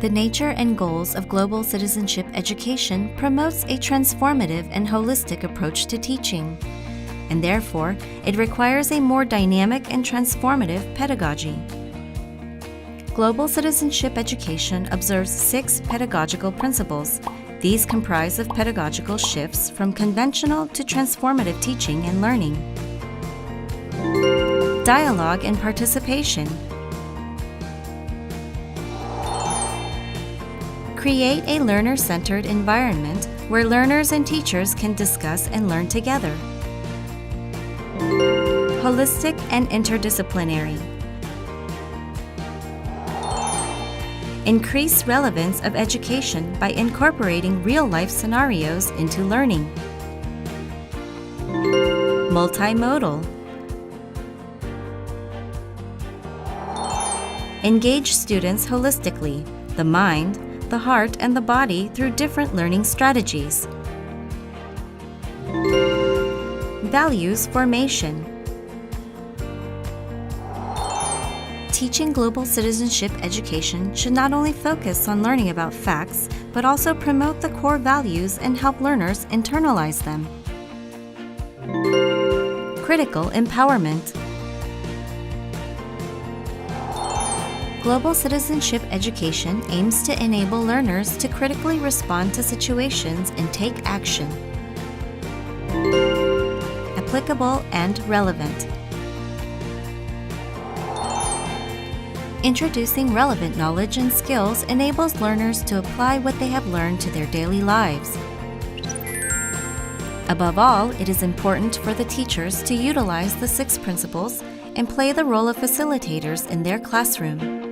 The nature and goals of global citizenship education promotes a transformative and holistic approach to teaching, and therefore it requires a more dynamic and transformative pedagogy. Global citizenship education observes 6 pedagogical principles. These comprise of pedagogical shifts from conventional to transformative teaching and learning. Dialogue and participation. Create a learner-centered environment where learners and teachers can discuss and learn together. Holistic and interdisciplinary. Increase relevance of education by incorporating real-life scenarios into learning. Multimodal. Engage students holistically, the mind, the heart, and the body through different learning strategies. Values formation. Teaching global citizenship education should not only focus on learning about facts, but also promote the core values and help learners internalize them. Critical empowerment. Global citizenship education aims to enable learners to critically respond to situations and take action. Applicable and relevant. Introducing relevant knowledge and skills enables learners to apply what they have learned to their daily lives. Above all, it is important for the teachers to utilize the 6 principles and play the role of facilitators in their classroom.